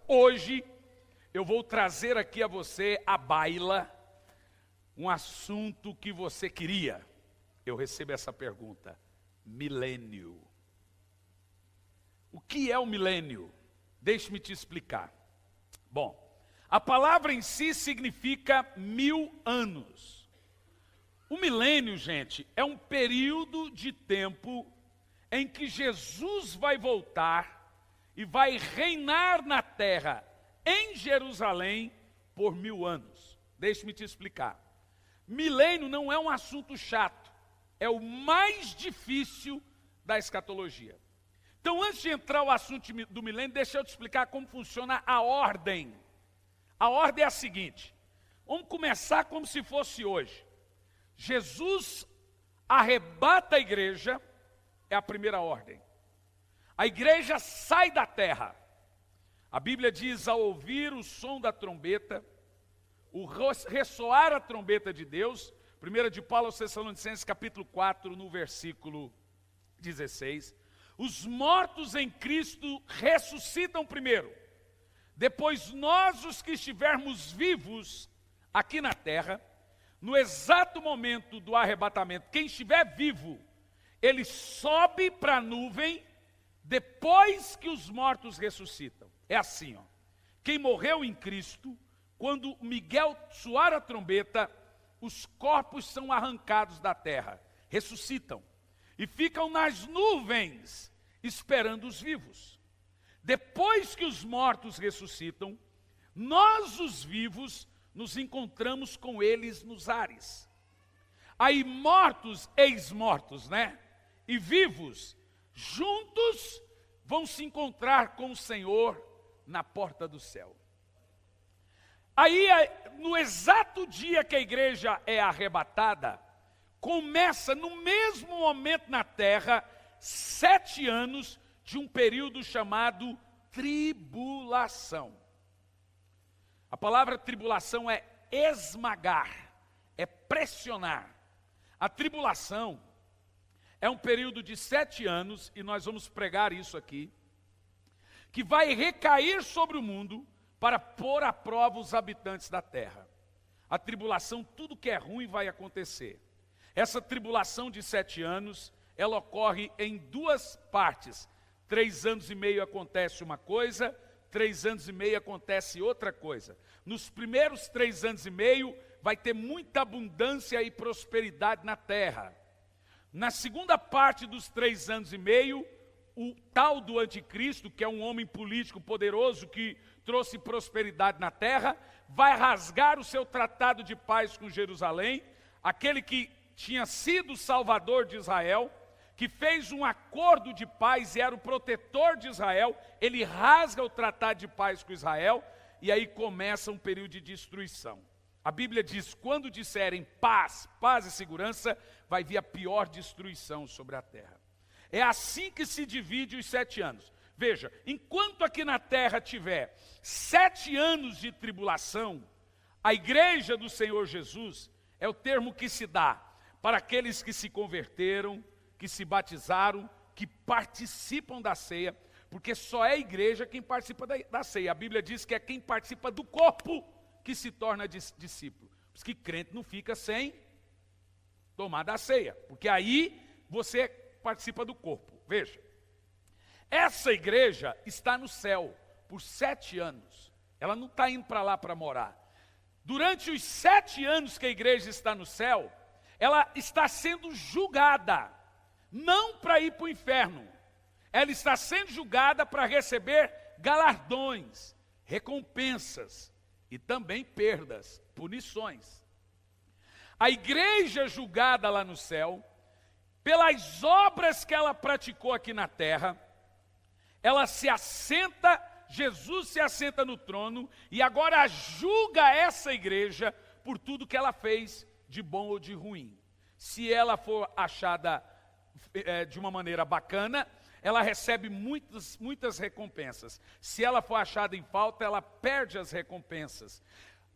hoje eu vou trazer aqui a você, à baila, um assunto que você queria. Eu recebo essa pergunta: milênio. O que é o milênio? Deixe-me te explicar. Bom, a palavra em si significa 1000 anos. O milênio, gente, é um período de tempo em que Jesus vai voltar e vai reinar na terra, em Jerusalém, por 1000 anos. Deixe-me te explicar. Milênio não é um assunto chato, é o mais difícil da escatologia. Então, antes de entrar o assunto do milênio, deixa eu te explicar como funciona a ordem. A ordem é a seguinte: vamos começar como se fosse hoje. Jesus arrebata a igreja, é a primeira ordem. A igreja sai da terra. A Bíblia diz: ao ouvir o som da trombeta, o ressoar a trombeta de Deus, 1 de Paulo aos Tessalonicenses, capítulo 4, no versículo 16, os mortos em Cristo ressuscitam primeiro. Depois nós, os que estivermos vivos aqui na terra, no exato momento do arrebatamento, quem estiver vivo, ele sobe para a nuvem depois que os mortos ressuscitam. É assim, ó. Quem morreu em Cristo, quando Miguel soar a trombeta, os corpos são arrancados da terra, ressuscitam e ficam nas nuvens esperando os vivos. Depois que os mortos ressuscitam, nós, os vivos, nos encontramos com eles nos ares. Aí mortos, ex-mortos, né? E vivos, juntos, vão se encontrar com o Senhor na porta do céu. Aí, no exato dia que a igreja é arrebatada, começa no mesmo momento na terra, 7 anos de um período chamado tribulação. A palavra tribulação é esmagar, é pressionar. A tribulação é um período de 7 anos, e nós vamos pregar isso aqui, que vai recair sobre o mundo para pôr à prova os habitantes da terra. A tribulação, tudo que é ruim vai acontecer. Essa tribulação de 7 anos, ela ocorre em 2 partes. 3 anos e meio acontece uma coisa, 3 anos e meio acontece outra coisa. Nos primeiros 3 anos e meio, vai ter muita abundância e prosperidade na terra. Na segunda parte dos 3 anos e meio, o tal do anticristo, que é um homem político poderoso que trouxe prosperidade na terra, vai rasgar o seu tratado de paz com Jerusalém, aquele que tinha sido o salvador de Israel, que fez um acordo de paz e era o protetor de Israel. Ele rasga o tratado de paz com Israel, e aí começa um período de destruição. A Bíblia diz: quando disserem paz, paz e segurança, vai vir a pior destruição sobre a terra. É assim que se divide os 7 anos. Veja, enquanto aqui na terra tiver 7 anos de tribulação, a igreja do Senhor Jesus é o termo que se dá para aqueles que se converteram, que se batizaram, que participam da ceia, porque só é a igreja quem participa da ceia. A Bíblia diz que é quem participa do corpo que se torna discípulo. Por isso que crente não fica sem tomar da ceia, porque aí você participa do corpo. Veja, essa igreja está no céu por 7 anos. Ela não está indo para lá para morar. Durante os 7 anos que a igreja está no céu, ela está sendo julgada, não para ir para o inferno. Ela está sendo julgada para receber galardões, recompensas e também perdas, punições. A igreja julgada lá no céu, pelas obras que ela praticou aqui na terra, ela se assenta, Jesus se assenta no trono e agora julga essa igreja por tudo que ela fez de bom ou de ruim. Se ela for achada de uma maneira bacana, ela recebe muitas recompensas. Se ela for achada em falta, ela perde as recompensas.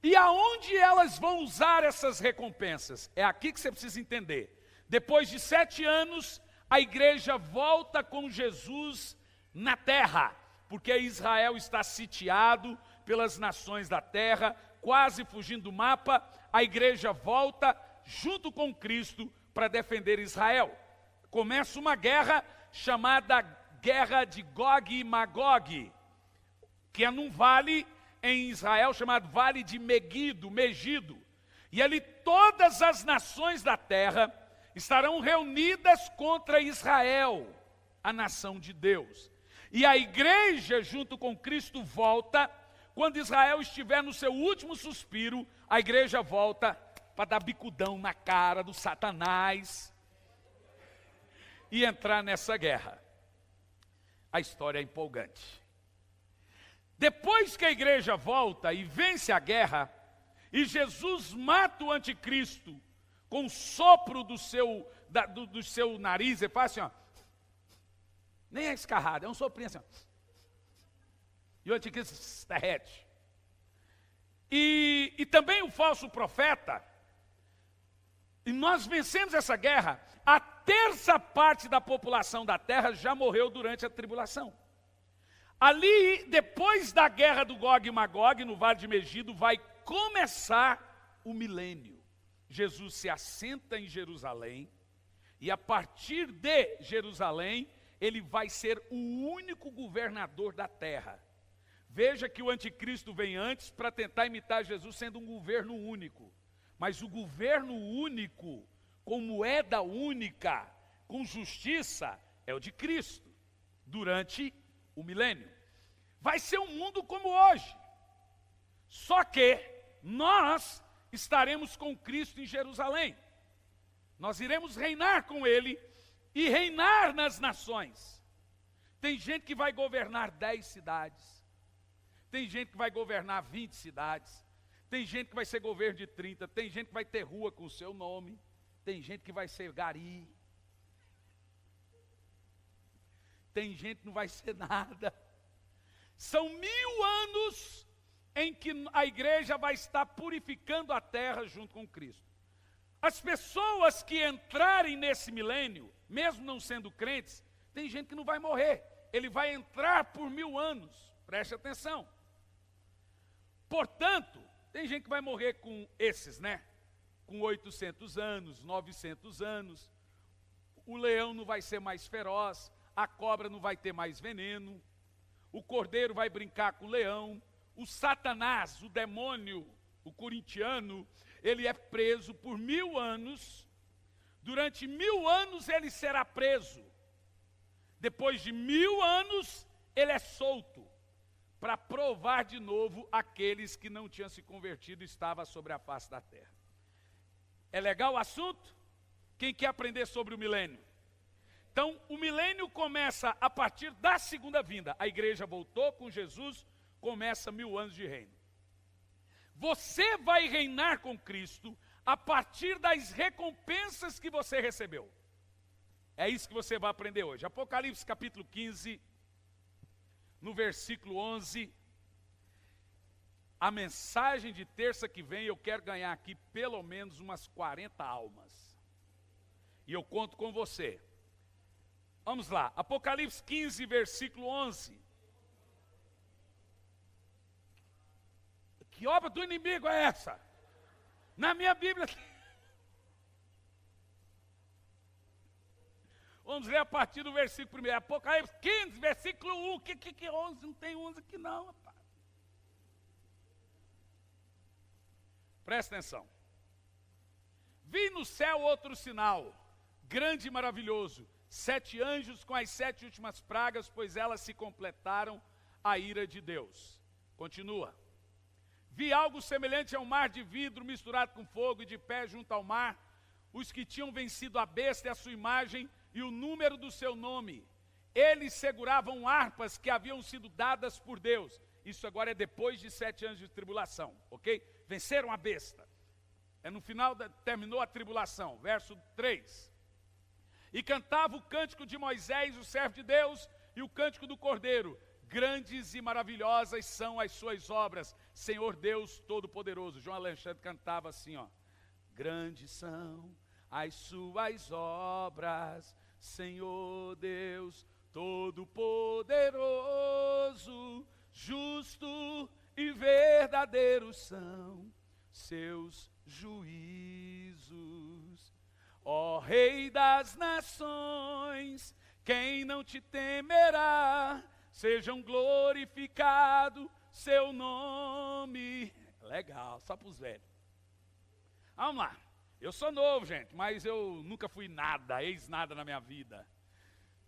E aonde elas vão usar essas recompensas? É aqui que você precisa entender. Depois de 7 anos, a igreja volta com Jesus na terra, porque Israel está sitiado pelas nações da terra, quase fugindo do mapa, a igreja volta junto com Cristo para defender Israel. Começa uma guerra chamada Guerra de Gog e Magog, que é num vale em Israel chamado Vale de Megido. E ali todas as nações da terra estarão reunidas contra Israel, a nação de Deus. E a igreja, junto com Cristo, volta. Quando Israel estiver no seu último suspiro, a igreja volta para dar bicudão na cara do Satanás e entrar nessa guerra. A história é empolgante. Depois que a igreja volta e vence a guerra, e Jesus mata o anticristo com o sopro do seu nariz, ele faz assim, ó, nem é escarrado, é um soprinho assim, ó, e o anticristo se derrete. E também o falso profeta, e nós vencemos essa guerra, a terça parte da população da terra já morreu durante a tribulação. Ali, depois da guerra do Gog e Magog, no Vale de Megido, vai começar o milênio. Jesus se assenta em Jerusalém, e a partir de Jerusalém, ele vai ser o único governador da terra. Veja que o anticristo vem antes para tentar imitar Jesus sendo um governo único. Mas o governo único, com moeda única, com justiça, é o de Cristo, durante o milênio. Vai ser um mundo como hoje. Só que nós estaremos com Cristo em Jerusalém. Nós iremos reinar com Ele e reinar nas nações. Tem gente que vai governar 10 cidades. Tem gente que vai governar 20 cidades. Tem gente que vai ser governo de 30. Tem gente que vai ter rua com o seu nome. Tem gente que vai ser gari. Tem gente que não vai ser nada. São 1000 anos em que a igreja vai estar purificando a terra junto com Cristo. As pessoas que entrarem nesse milênio, mesmo não sendo crentes, tem gente que não vai morrer. Ele vai entrar por 1000 anos. Preste atenção. Portanto, tem gente que vai morrer com esses, né? Com 800 anos, 900 anos. O leão não vai ser mais feroz. A cobra não vai ter mais veneno. O cordeiro vai brincar com o leão. O Satanás, o demônio, o corintiano, ele é preso por 1000 anos. Durante 1000 anos ele será preso. Depois de 1000 anos, ele é solto, para provar de novo aqueles que não tinham se convertido e estavam sobre a face da terra. É legal o assunto? Quem quer aprender sobre o milênio? Então, o milênio começa a partir da segunda vinda. A igreja voltou com Jesus, começa 1000 anos de reino. Você vai reinar com Cristo a partir das recompensas que você recebeu. É isso que você vai aprender hoje. Apocalipse capítulo 15, no versículo 11. A mensagem de terça que vem, eu quero ganhar aqui pelo menos umas 40 almas. E eu conto com você. Vamos lá, Apocalipse 15, versículo 11. Que obra do inimigo é essa? Na minha Bíblia. Vamos ler a partir do versículo 1. Apocalipse 15, versículo 1. Que 11? Não tem 11 aqui não, rapaz. Presta atenção. Vi no céu outro sinal, grande e maravilhoso. 7 anjos com as 7 últimas pragas, pois elas se completaram a ira de Deus. Continua. Vi algo semelhante a um mar de vidro misturado com fogo, e de pé junto ao mar, os que tinham vencido a besta e a sua imagem e o número do seu nome. Eles seguravam harpas que haviam sido dadas por Deus. Isso agora é depois de 7 anos de tribulação, ok? Venceram a besta. É no final, terminou a tribulação. Verso 3. E cantava o cântico de Moisés, o servo de Deus, e o cântico do Cordeiro. Grandes e maravilhosas são as suas obras, Senhor Deus Todo-Poderoso. João Alexandre cantava assim, ó. Grandes são as suas obras, Senhor Deus Todo-Poderoso, justo e verdadeiro são seus juízos. Ó Rei das nações, quem não te temerá, sejam glorificado seu nome. Legal, só para os velhos. Vamos lá. Eu sou novo, gente, mas eu nunca fui nada, ex-nada na minha vida.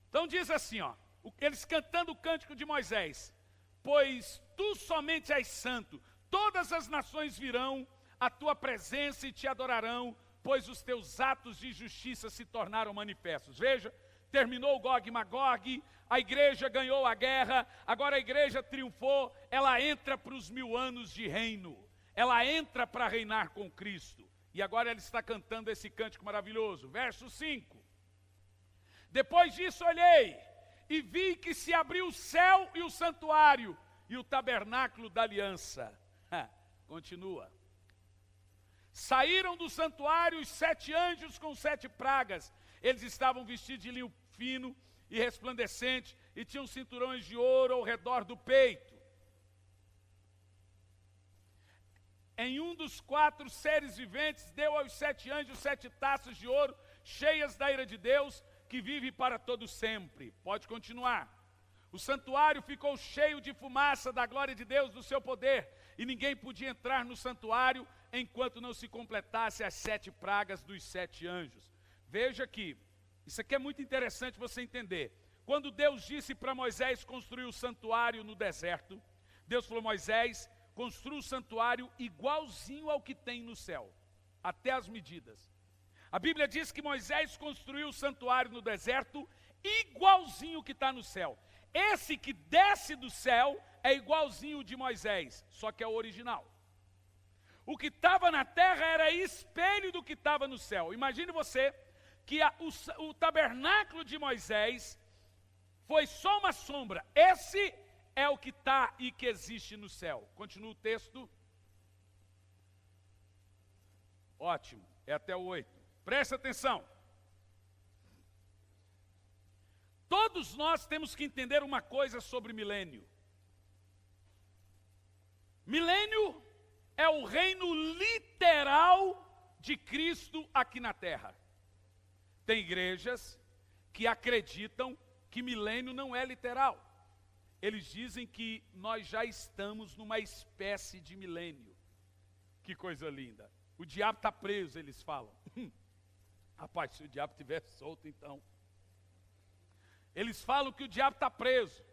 Então diz assim, ó, eles cantando o cântico de Moisés. Pois tu somente és santo, todas as nações virão à tua presença e te adorarão, pois os teus atos de justiça se tornaram manifestos. Veja, terminou o Gog e Magog, a igreja ganhou a guerra, agora a igreja triunfou, ela entra para os 1000 anos de reino, ela entra para reinar com Cristo. E agora ela está cantando esse cântico maravilhoso. Verso 5. Depois disso olhei, e vi que se abriu o céu e o santuário, e o tabernáculo da aliança. Continua. Saíram do santuário os 7 anjos com 7 pragas. Eles estavam vestidos de linho fino e resplandecente, e tinham cinturões de ouro ao redor do peito. Em um dos 4 seres viventes, deu aos 7 anjos 7 taças de ouro, cheias da ira de Deus, que vive para todo sempre. Pode continuar. O santuário ficou cheio de fumaça da glória de Deus, do seu poder, e ninguém podia entrar no santuário enquanto não se completasse as 7 pragas dos 7 anjos. Veja que, isso aqui é muito interessante você entender. Quando Deus disse para Moisés construir o santuário no deserto, Deus falou: Moisés, construa o santuário igualzinho ao que tem no céu, até as medidas. A Bíblia diz que Moisés construiu o santuário no deserto igualzinho ao que está no céu. Esse que desce do céu é igualzinho o de Moisés, só que é o original. O que estava na terra era espelho do que estava no céu. Imagine você que o tabernáculo de Moisés foi só uma sombra. Esse é o que está e que existe no céu. Continua o texto. Ótimo, é até o 8. Presta atenção. Todos nós temos que entender uma coisa sobre milênio. Milênio é o reino literal de Cristo aqui na terra. Tem igrejas que acreditam que milênio não é literal. Eles dizem que nós já estamos numa espécie de milênio. Que coisa linda. O diabo está preso, eles falam. Rapaz, se o diabo estivesse solto, então. Eles falam que o diabo está preso.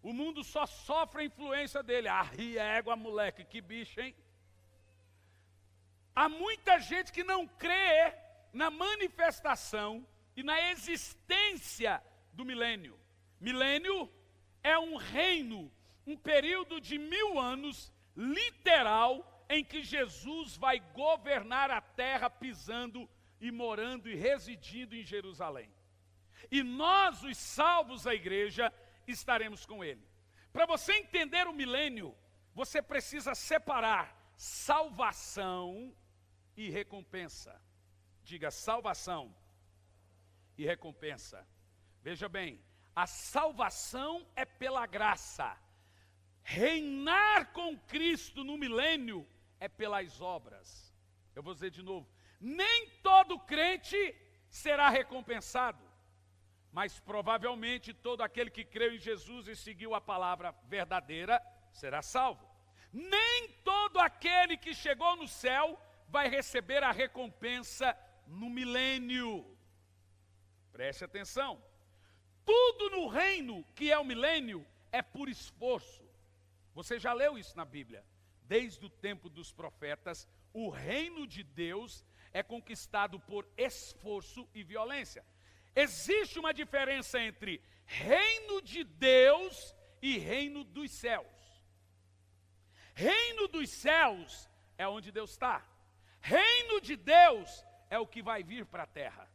O mundo só sofre a influência dele. Ria égua, moleque, que bicho, hein? Há muita gente que não crê na manifestação e na existência do milênio. Milênio é um reino, um período de 1000 anos, literal, em que Jesus vai governar a terra pisando e morando e residindo em Jerusalém. E nós, os salvos da igreja, estaremos com ele. Para você entender o milênio, você precisa separar salvação e recompensa. Diga salvação e recompensa. Veja bem, a salvação é pela graça. Reinar com Cristo no milênio é pelas obras. Eu vou dizer de novo, nem todo crente será recompensado, mas provavelmente todo aquele que creu em Jesus e seguiu a palavra verdadeira será salvo. Nem todo aquele que chegou no céu vai receber a recompensa no milênio. Preste atenção. Tudo no reino que é o milênio é por esforço. Você já leu isso na Bíblia? Desde o tempo dos profetas, o reino de Deus é conquistado por esforço e violência. Existe uma diferença entre reino de Deus e reino dos céus. Reino dos céus é onde Deus está. Reino de Deus é o que vai vir para a terra.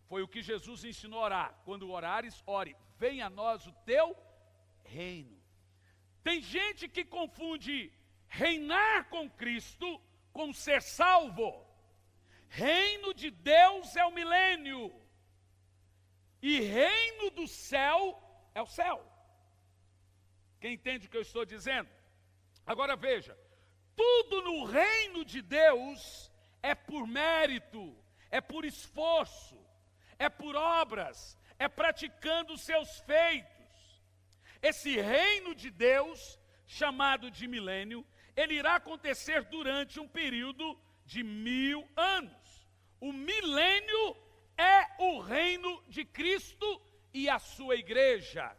Foi o que Jesus ensinou a orar. Quando orares, ore, venha a nós o teu reino. Tem gente que confunde reinar com Cristo com ser salvo. Reino de Deus é o milênio. E reino do céu é o céu. Quem entende o que eu estou dizendo? Agora veja, tudo no reino de Deus é por mérito, é por esforço, é por obras, é praticando os seus feitos. Esse reino de Deus, chamado de milênio, ele irá acontecer durante um período de 1000 anos. O milênio é o reino de Cristo e a sua igreja.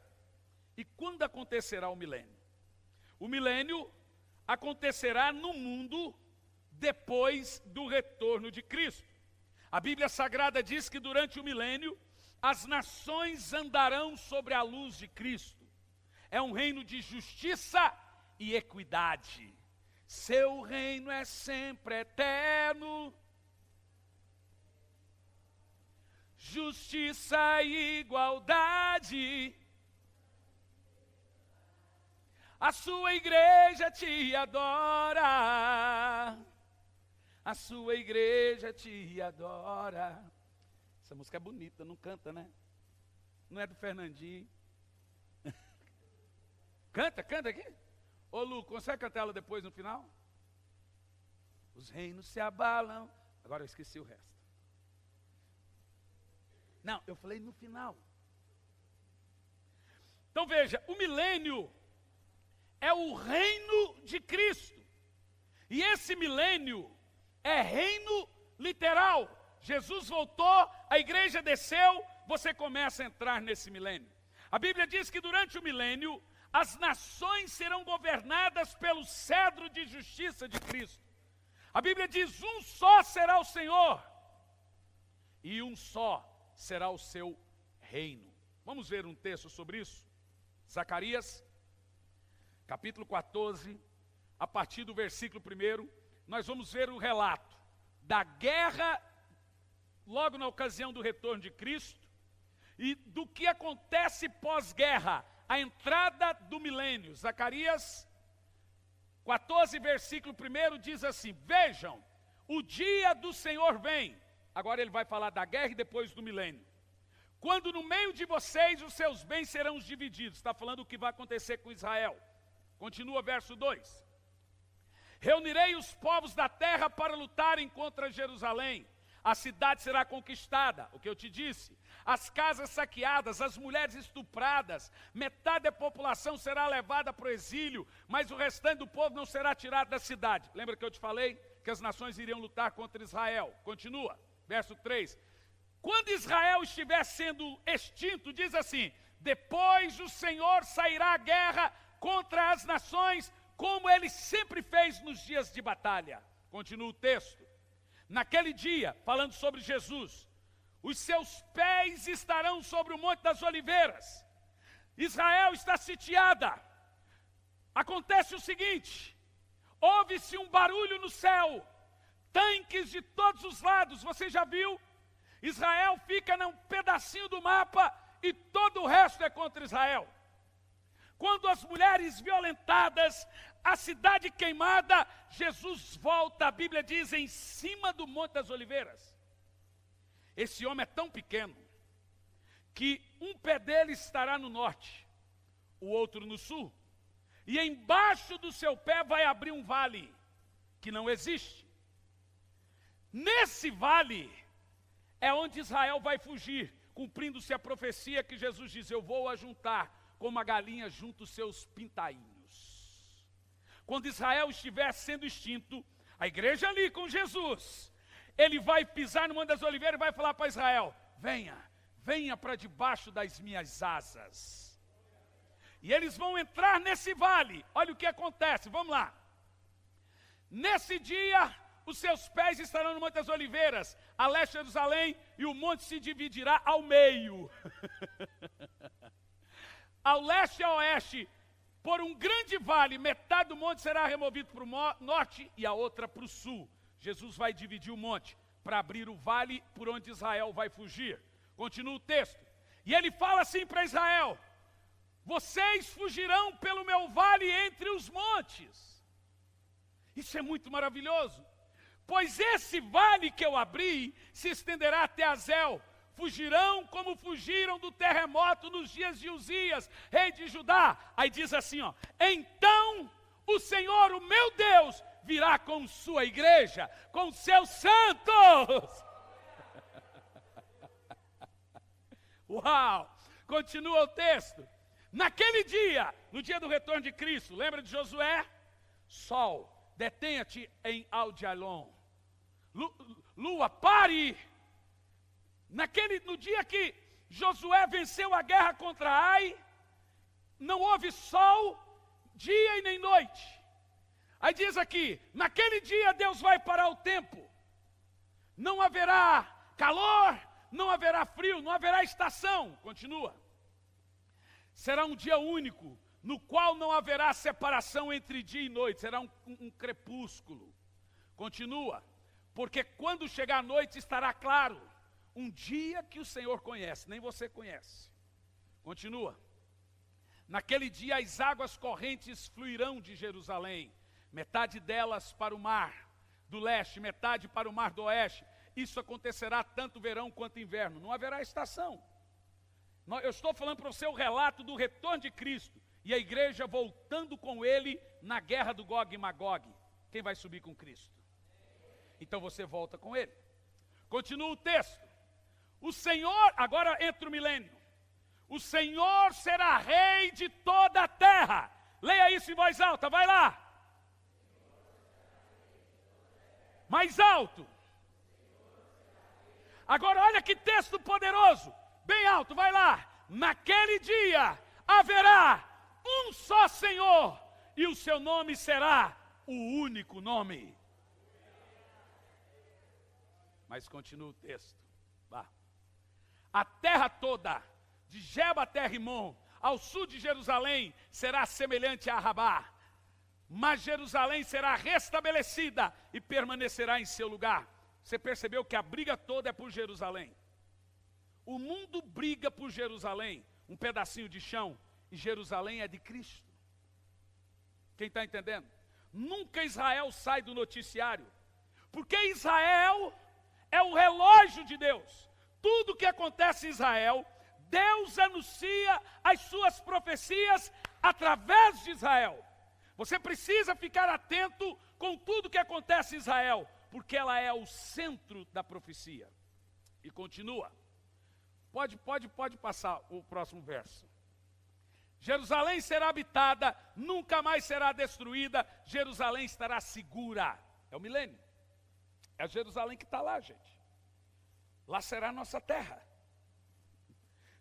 E quando acontecerá o milênio? O milênio acontecerá no mundo depois do retorno de Cristo. A Bíblia Sagrada diz que durante o milênio, as nações andarão sobre a luz de Cristo. É um reino de justiça e equidade. Seu reino é sempre eterno. Justiça e igualdade. A sua igreja te adora. A sua igreja te adora. Essa música é bonita, não canta, né? Não é do Fernandinho. Canta aqui. Ô Lu, consegue cantar ela depois no final? Os reinos se abalam. Agora eu esqueci o resto. Não, eu falei no final. Então veja, o milênio é o reino de Cristo. E esse milênio é reino literal. Jesus voltou, a igreja desceu, você começa a entrar nesse milênio. A Bíblia diz que durante o milênio, as nações serão governadas pelo cedro de justiça de Cristo. A Bíblia diz, um só será o Senhor, e um só será o seu reino. Vamos ver um texto sobre isso? Zacarias, capítulo 14, a partir do versículo 1, nós vamos ver o relato da guerra, logo na ocasião do retorno de Cristo, e do que acontece pós-guerra, a entrada do milênio. Zacarias 14, versículo 1 diz assim: vejam, o dia do Senhor vem. Agora ele vai falar da guerra e depois do milênio. Quando no meio de vocês os seus bens serão divididos. Está falando o que vai acontecer com Israel. Continua verso 2. Reunirei os povos da terra para lutarem contra Jerusalém. A cidade será conquistada, o que eu te disse. As casas saqueadas, as mulheres estupradas, metade da população será levada para o exílio, mas o restante do povo não será tirado da cidade. Lembra que eu te falei que as nações iriam lutar contra Israel? Continua, verso 3. Quando Israel estiver sendo extinto, diz assim: depois o Senhor sairá à guerra contra as nações, como ele sempre fez nos dias de batalha. Continua o texto. Naquele dia, falando sobre Jesus, os seus pés estarão sobre o Monte das Oliveiras. Israel está sitiada. Acontece o seguinte: ouve-se um barulho no céu, tanques de todos os lados. Você já viu? Israel fica num pedacinho do mapa e todo o resto é contra Israel. Quando as mulheres violentadas, a cidade queimada, Jesus volta, a Bíblia diz, em cima do Monte das Oliveiras. Esse homem é tão pequeno, que um pé dele estará no norte, o outro no sul, e embaixo do seu pé vai abrir um vale, que não existe. Nesse vale, é onde Israel vai fugir, cumprindo-se a profecia que Jesus diz: eu vou ajuntar como a galinha junta os seus pintainhos. Quando Israel estiver sendo extinto, a igreja ali com Jesus, ele vai pisar no Monte das Oliveiras e vai falar para Israel: venha para debaixo das minhas asas. E eles vão entrar nesse vale. Olha o que acontece, vamos lá. Nesse dia, os seus pés estarão no Monte das Oliveiras, a leste de Jerusalém, e o monte se dividirá ao meio. Ao leste e ao oeste, por um grande vale, metade do monte será removido para o norte e a outra para o sul. Jesus vai dividir o monte para abrir o vale por onde Israel vai fugir. Continua o texto. E ele fala assim para Israel: vocês fugirão pelo meu vale entre os montes. Isso é muito maravilhoso. Pois esse vale que eu abri se estenderá até Azel, fugirão como fugiram do terremoto nos dias de Uzias, rei de Judá. Aí diz assim, ó, então o Senhor, o meu Deus, virá com sua igreja, com seus santos. Uau! Continua o texto. Naquele dia, no dia do retorno de Cristo, lembra de Josué? Sol, detenha-te em Aldialon. Lua, pare! No dia que Josué venceu a guerra contra Ai, não houve sol, dia e nem noite. Aí diz aqui, naquele dia Deus vai parar o tempo. Não haverá calor, não haverá frio, não haverá estação. Continua. Será um dia único, no qual não haverá separação entre dia e noite. Será um crepúsculo. Continua. Porque quando chegar a noite estará claro. Um dia que o Senhor conhece, nem você conhece. Continua. Naquele dia as águas correntes fluirão de Jerusalém. Metade delas para o mar do leste, metade para o mar do oeste. Isso acontecerá tanto verão quanto inverno. Não haverá estação. Eu estou falando para você o relato do retorno de Cristo. E a igreja voltando com ele na guerra do Gog e Magog. Quem vai subir com Cristo? Então você volta com ele. Continua o texto. O Senhor, agora entra o milênio. O Senhor será rei de toda a terra. Leia isso em voz alta, vai lá. Mais alto. Agora olha que texto poderoso. Bem alto, vai lá. Naquele dia haverá um só Senhor, e o seu nome será o único nome. Mas continua o texto. Vá. A terra toda, de Geba até Rimon, ao sul de Jerusalém, será semelhante a Rabá. Mas Jerusalém será restabelecida e permanecerá em seu lugar. Você percebeu que a briga toda é por Jerusalém. O mundo briga por Jerusalém, um pedacinho de chão, e Jerusalém é de Cristo. Quem está entendendo? Nunca Israel sai do noticiário, porque Israel é o relógio de Deus. Tudo que acontece em Israel, Deus anuncia as suas profecias através de Israel. Você precisa ficar atento com tudo que acontece em Israel, porque ela é o centro da profecia. E continua. Pode passar o próximo verso. Jerusalém será habitada, nunca mais será destruída, Jerusalém estará segura. É o milênio. É a Jerusalém que está lá, gente. Lá será a nossa terra.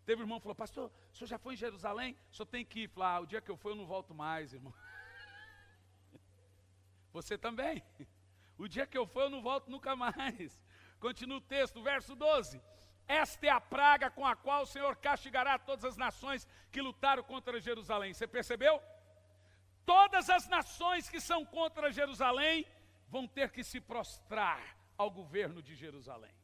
Teve um irmão que falou, pastor, o senhor já foi em Jerusalém? O senhor tem que ir. Falei, o dia que eu for eu não volto mais, irmão. Você também. O dia que eu for eu não volto nunca mais. Continua o texto, verso 12. Esta é a praga com a qual o Senhor castigará todas as nações que lutaram contra Jerusalém. Você percebeu? Todas as nações que são contra Jerusalém vão ter que se prostrar ao governo de Jerusalém.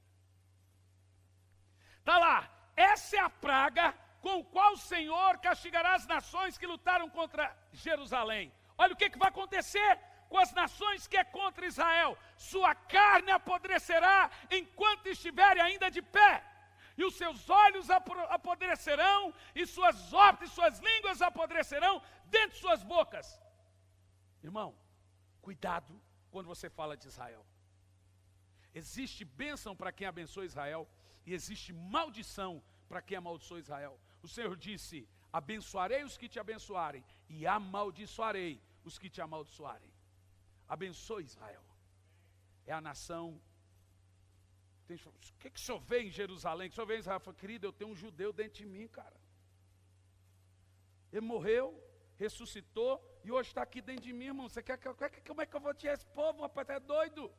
Está lá, essa é a praga com a qual o Senhor castigará as nações que lutaram contra Jerusalém. Olha o que vai acontecer com as nações que é contra Israel. Sua carne apodrecerá enquanto estiverem ainda de pé. E os seus olhos apodrecerão, e suas obras e suas línguas apodrecerão dentro de suas bocas. Irmão, cuidado quando você fala de Israel. Existe bênção para quem abençoa Israel, e existe maldição para quem amaldiçoa Israel. O Senhor disse, abençoarei os que te abençoarem, e amaldiçoarei os que te amaldiçoarem. Abençoe Israel. É a nação. O que o senhor vê em Jerusalém? O que o senhor vê em Israel? Fala, querido, eu tenho um judeu dentro de mim, cara. Ele morreu, ressuscitou e hoje está aqui dentro de mim, irmão. Como é que eu vou tirar esse povo, rapaz? É doido?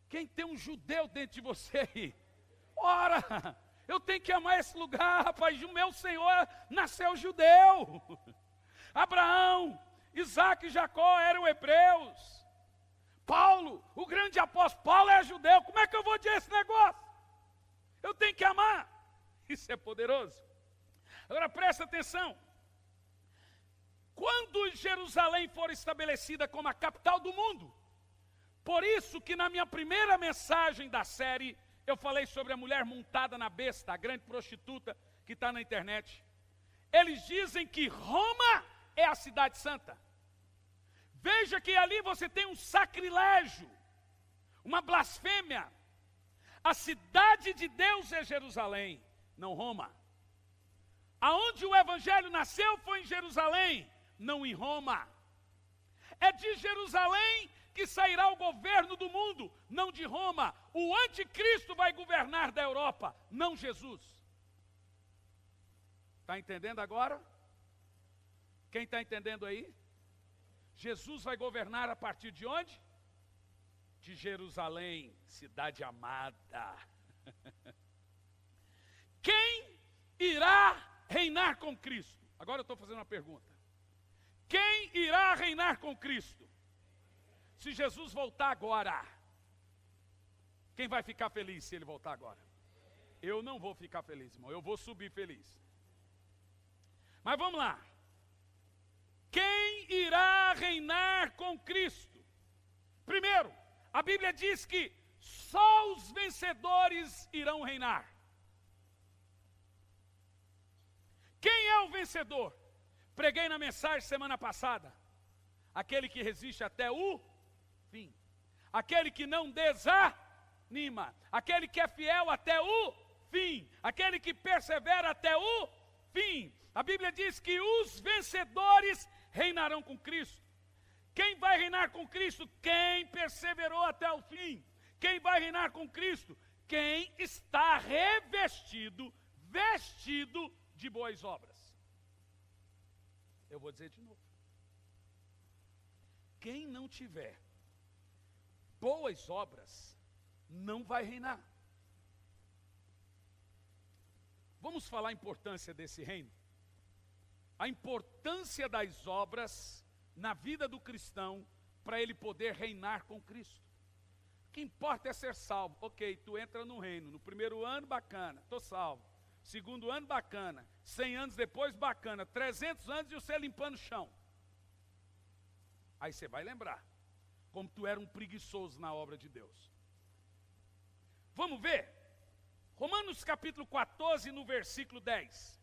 Quem tem um judeu dentro de você aí? Ora, eu tenho que amar esse lugar, rapaz. O meu Senhor nasceu judeu. Abraão, Isaac e Jacó eram hebreus. Paulo, o grande apóstolo, Paulo é judeu. Como é que eu vou dizer esse negócio? Eu tenho que amar. Isso é poderoso. Agora presta atenção. Quando Jerusalém for estabelecida como a capital do mundo, por isso que na minha primeira mensagem da série, Eu falei sobre a mulher montada na besta, a grande prostituta que está na internet. Eles dizem que Roma é a cidade santa. Veja que ali você tem um sacrilégio, uma blasfêmia. A cidade de Deus é Jerusalém, não Roma. Aonde o evangelho nasceu foi em Jerusalém, não em Roma. É de Jerusalém que sairá o governo do mundo, não de Roma. O anticristo vai governar da Europa, não Jesus. Está entendendo agora? Quem está entendendo aí? Jesus vai governar a partir de onde? De Jerusalém, cidade amada. Quem irá reinar com Cristo? Agora eu estou fazendo uma pergunta. Quem irá reinar com Cristo? Se Jesus voltar agora, quem vai ficar feliz se ele voltar agora? Eu não vou ficar feliz, irmão. Eu vou subir feliz. Mas vamos lá. Quem irá reinar com Cristo? Primeiro, a Bíblia diz que só os vencedores irão reinar. Quem é o vencedor? Preguei na mensagem semana passada. Aquele que resiste até o fim. Aquele que não desanima. Aquele que é fiel até o fim. Aquele que persevera até o fim. A Bíblia diz que os vencedores reinarão com Cristo. Quem vai reinar com Cristo? Quem perseverou até o fim. Quem vai reinar com Cristo? Quem está revestido, vestido de boas obras. Eu vou dizer de novo. Quem não tiver boas obras, não vai reinar. Vamos falar a importância desse reino. A importância das obras na vida do cristão para ele poder reinar com Cristo. O que importa é ser salvo. Ok, tu entra no reino. No primeiro ano, bacana, estou salvo. Segundo ano, bacana. 100 anos depois, bacana. 300 anos e você limpando o chão. Aí você vai lembrar como tu era um preguiçoso na obra de Deus. Vamos ver? Romanos capítulo 14, no versículo 10.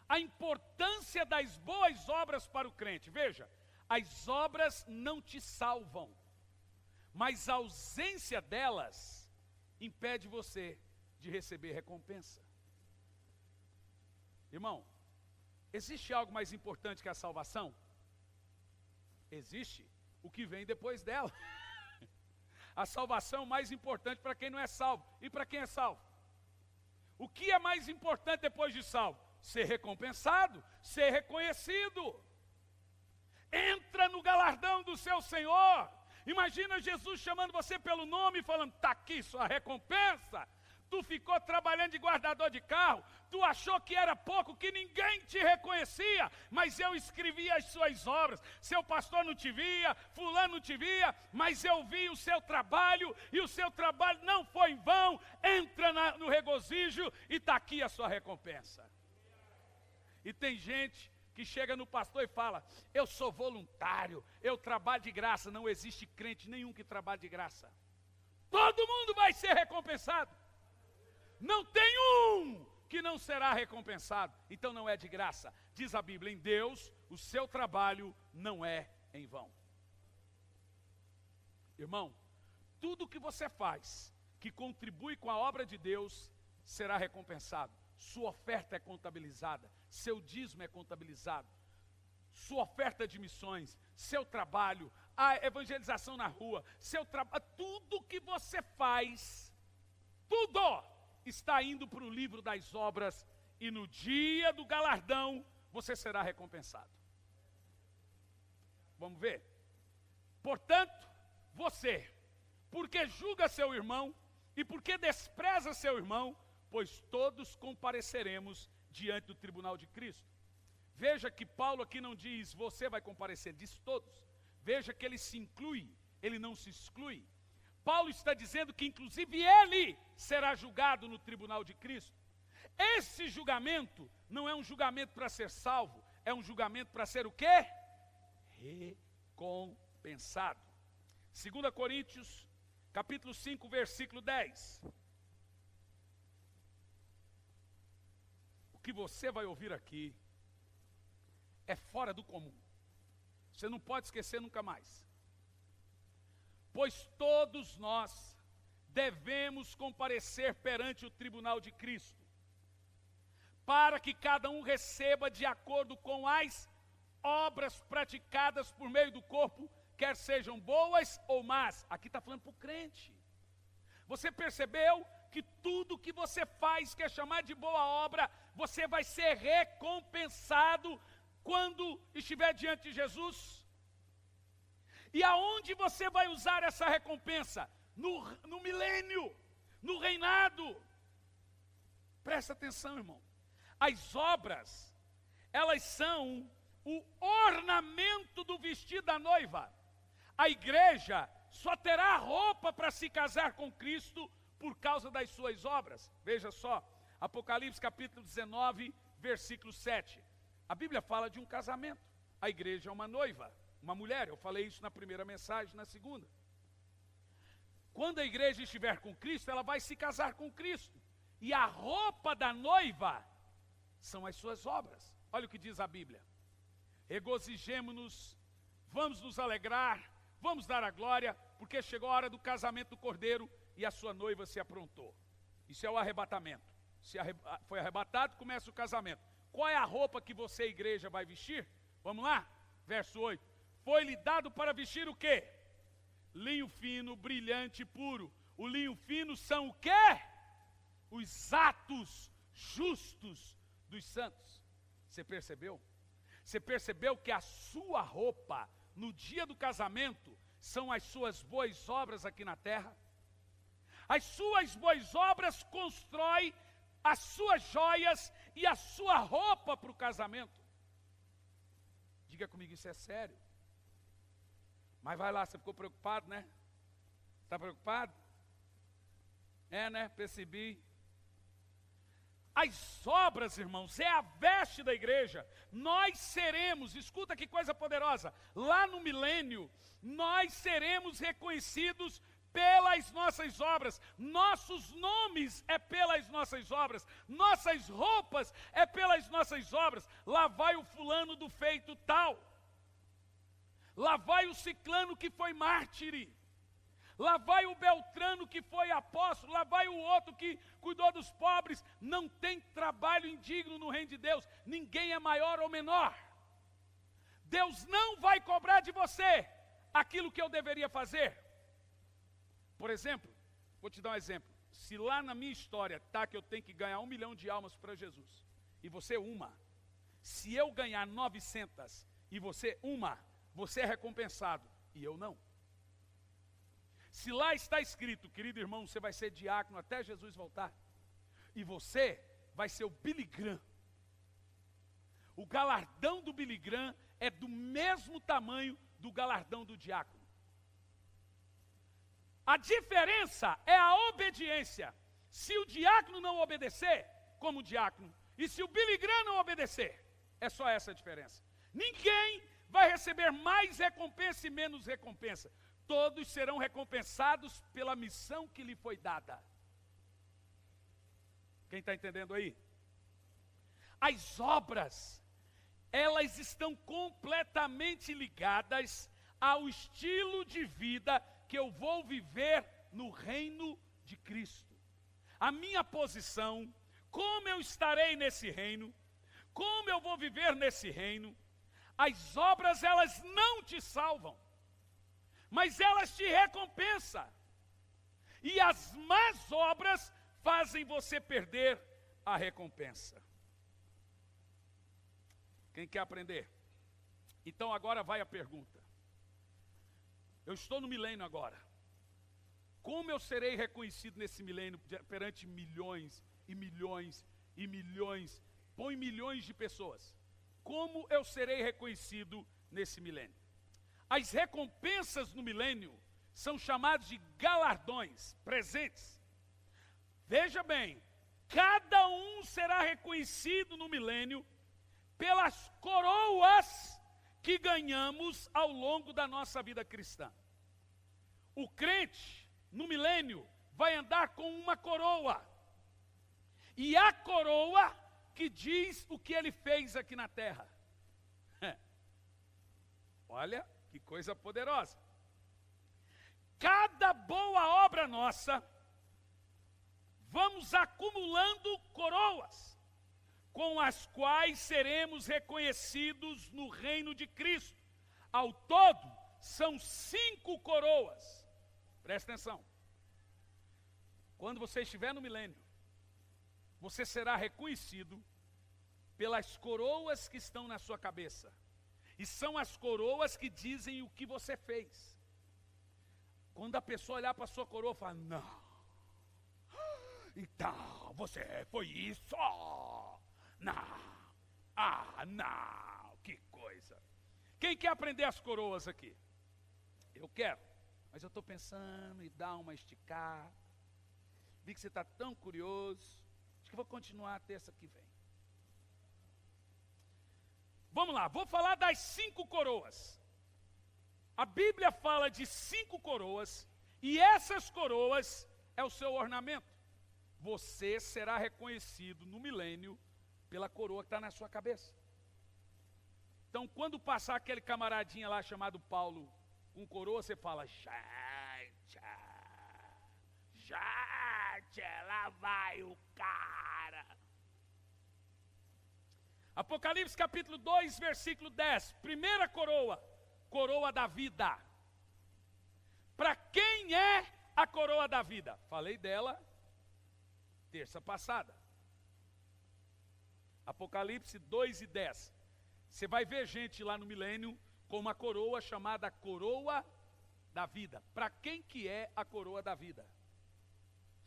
A importância das boas obras para o crente. Veja, as obras não te salvam, mas a ausência delas impede você de receber recompensa. Irmão, existe algo mais importante que a salvação? Existe o que vem depois dela. A salvação é mais importante para quem não é salvo. E para quem é salvo? O que é mais importante depois de salvo? Ser recompensado, ser reconhecido. Entra no galardão do seu Senhor. Imagina Jesus chamando você pelo nome e falando, está aqui sua recompensa. Tu ficou trabalhando de guardador de carro, tu achou que era pouco, que ninguém te reconhecia, mas eu escrevi as suas obras. Seu pastor não te via, fulano não te via, mas eu vi o seu trabalho, e o seu trabalho não foi em vão. Entra no regozijo e está aqui a sua recompensa. E tem gente que chega no pastor e fala, eu sou voluntário, eu trabalho de graça. Não existe crente nenhum que trabalhe de graça. Todo mundo vai ser recompensado. Não tem um que não será recompensado. Então não é de graça. Diz a Bíblia, em Deus, o seu trabalho não é em vão. Irmão, tudo que você faz que contribui com a obra de Deus será recompensado. Sua oferta é contabilizada, seu dízimo é contabilizado, sua oferta de missões, seu trabalho, a evangelização na rua, seu trabalho, tudo que você faz, tudo está indo para o livro das obras, e no dia do galardão você será recompensado. Vamos ver? Portanto, você, porque julga seu irmão e porque despreza seu irmão, pois todos compareceremos diante do tribunal de Cristo. Veja que Paulo aqui não diz você vai comparecer, diz todos. Veja que ele se inclui, ele não se exclui. Paulo está dizendo que inclusive ele será julgado no tribunal de Cristo. Esse julgamento não é um julgamento para ser salvo, é um julgamento para ser o quê? Recompensado. 2 Coríntios, capítulo 5, versículo 10. que você vai ouvir aqui é fora do comum. Você não pode esquecer nunca mais. Pois todos nós devemos comparecer perante o tribunal de Cristo, para que cada um receba de acordo com as obras praticadas por meio do corpo, quer sejam boas ou más. Aqui está falando para o crente. Você percebeu que tudo que você faz, que é chamar de boa obra, você vai ser recompensado quando estiver diante de Jesus? E aonde você vai usar essa recompensa? No milênio, no reinado. Presta atenção, irmão. As obras, elas são o ornamento do vestido da noiva. A igreja só terá roupa para se casar com Cristo por causa das suas obras. Veja só, Apocalipse capítulo 19, versículo 7. A Bíblia fala de um casamento. A igreja é uma noiva, uma mulher. Eu falei isso na primeira mensagem, na segunda. Quando a igreja estiver com Cristo, ela vai se casar com Cristo. E a roupa da noiva são as suas obras. Olha o que diz a Bíblia. Regozijemo-nos, vamos nos alegrar, vamos dar a glória, porque chegou a hora do casamento do Cordeiro e a sua noiva se aprontou. Isso é o arrebatamento. Se foi arrebatado, começa o casamento. Qual é a roupa que você, igreja, vai vestir? Vamos lá? Verso 8. Foi-lhe dado para vestir o quê? Linho fino, brilhante e puro. O linho fino são o quê? Os atos justos dos santos. Você percebeu? Você percebeu que a sua roupa, no dia do casamento, são as suas boas obras aqui na terra? As suas boas obras constroem as suas joias e a sua roupa para o casamento. Diga comigo, isso é sério. Mas vai lá, você ficou preocupado, né? Está preocupado? É, né? Percebi. As obras, irmãos, é a veste da igreja. Nós seremos, escuta que coisa poderosa, lá no milênio, nós seremos reconhecidos pelas nossas obras. Nossos nomes é pelas nossas obras. Nossas roupas é pelas nossas obras. Lá vai o fulano do feito tal. Lá vai o ciclano que foi mártire. Lá vai o Beltrano que foi apóstolo, lá vai o outro que cuidou dos pobres. Não tem trabalho indigno no reino de Deus. Ninguém é maior ou menor. Deus não vai cobrar de você aquilo que eu deveria fazer. Por exemplo, vou te dar um exemplo. Se lá na minha história está que eu tenho que ganhar 1 milhão de almas para Jesus, e você uma, se eu ganhar 900 e você uma, você é recompensado, e eu não. Se lá está escrito, querido irmão, você vai ser diácono até Jesus voltar, e você vai ser o Billy Graham. O galardão do Billy Graham é do mesmo tamanho do galardão do diácono. A diferença é a obediência. Se o diácono não obedecer, como diácono, e se o Billy Graham não obedecer, é só essa a diferença. Ninguém vai receber mais recompensa e menos recompensa. Todos serão recompensados pela missão que lhe foi dada. Quem está entendendo aí? As obras, elas estão completamente ligadas ao estilo de vida que eu vou viver no reino de Cristo. A minha posição, como eu estarei nesse reino, como eu vou viver nesse reino. As obras, elas não te salvam, mas elas te recompensam. E as más obras fazem você perder a recompensa. Quem quer aprender? Então agora vai a pergunta. Eu estou no milênio agora. Como eu serei reconhecido nesse milênio perante milhões e milhões e milhões, põe milhões de pessoas? Como eu serei reconhecido nesse milênio? As recompensas no milênio são chamadas de galardões, presentes. Veja bem, cada um será reconhecido no milênio pelas coroas que ganhamos ao longo da nossa vida cristã. O crente, no milênio, vai andar com uma coroa. E a coroa que diz o que ele fez aqui na terra. Olha que coisa poderosa. Cada boa obra nossa, vamos acumulando coroas, com as quais seremos reconhecidos no reino de Cristo. Ao todo, são 5 coroas. Presta atenção. Quando você estiver no milênio, você será reconhecido pelas coroas que estão na sua cabeça. E são as coroas que dizem o que você fez. Quando a pessoa olhar para a sua coroa, fala, não. Então, você foi isso? Não. Ah, não. Que coisa. Quem quer aprender as coroas aqui? Eu quero. Mas eu estou pensando em dar uma esticada. Vi que você está tão curioso. Acho que vou continuar a terça que vem. Vamos lá, vou falar das 5 coroas. A Bíblia fala de 5 coroas, e essas coroas é o seu ornamento. Você será reconhecido no milênio pela coroa que está na sua cabeça. Então, quando passar aquele camaradinha lá chamado Paulo com coroa, você fala, gente, lá vai o cara. Apocalipse capítulo 2, versículo 10. Primeira coroa, coroa da vida. Para quem é a coroa da vida? Falei dela terça passada. Apocalipse 2 e 10. Você vai ver gente lá no milênio com uma coroa chamada coroa da vida. Para quem que é a coroa da vida?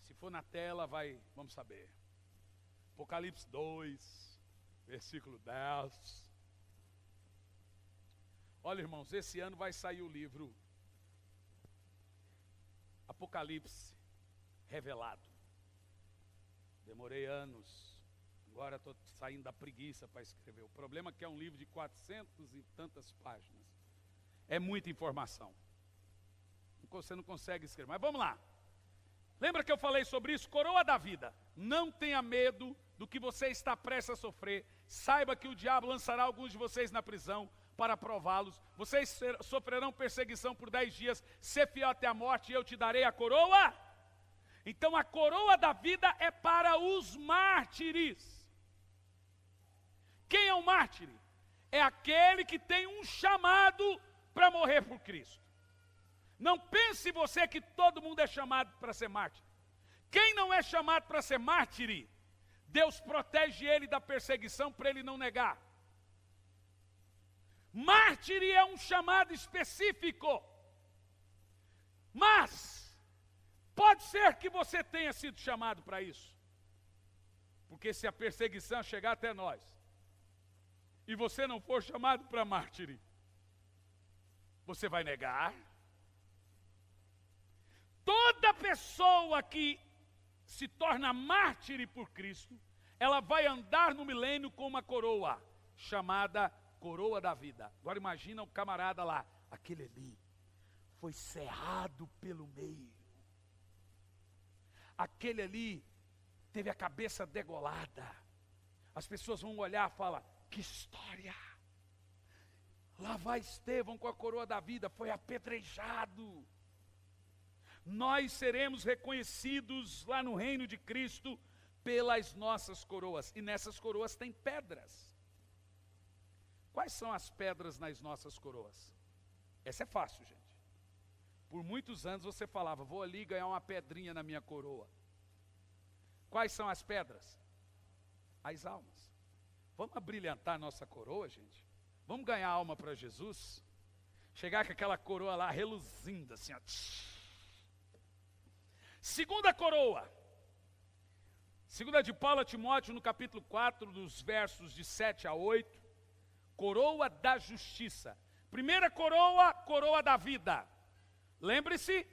Se for na tela, vamos saber. Apocalipse 2, versículo 10. Olha, irmãos, esse ano vai sair o livro Apocalipse Revelado. Demorei anos, agora estou saindo da preguiça para escrever. O problema é que é um livro de 400 e tantas páginas. É muita informação. Você não consegue escrever, mas vamos lá. Lembra que eu falei sobre isso? Coroa da vida. Não tenha medo do que você está prestes a sofrer. Saiba que o diabo lançará alguns de vocês na prisão para prová-los. Vocês sofrerão perseguição por 10 dias. Ser fiel até a morte e eu te darei a coroa. Então a coroa da vida é para os mártires. Quem é um mártir? É aquele que tem um chamado para morrer por Cristo. Não pense você que todo mundo é chamado para ser mártir. Quem não é chamado para ser mártir, Deus protege ele da perseguição para ele não negar. Mártir é um chamado específico. Mas pode ser que você tenha sido chamado para isso. Porque se a perseguição chegar até nós, e você não for chamado para mártir, você vai negar. Toda pessoa que se torna mártir por Cristo, ela vai andar no milênio com uma coroa, chamada coroa da vida. Agora imagina o camarada lá, aquele ali, foi cerrado pelo meio. Aquele ali, teve a cabeça degolada. As pessoas vão olhar e falar, que história. Lá vai Estevão com a coroa da vida, foi apedrejado. Nós seremos reconhecidos lá no reino de Cristo pelas nossas coroas. E nessas coroas tem pedras. Quais são as pedras nas nossas coroas? Essa é fácil, gente. Por muitos anos você falava, vou ali ganhar uma pedrinha na minha coroa. Quais são as pedras? As almas. Vamos abrilhantar nossa coroa, gente? Vamos ganhar alma para Jesus? Chegar com aquela coroa lá reluzindo assim, ó. Segunda coroa, segunda de Paulo a Timóteo, no capítulo 4, dos versos de 7 a 8, coroa da justiça. Primeira coroa, coroa da vida. Lembre-se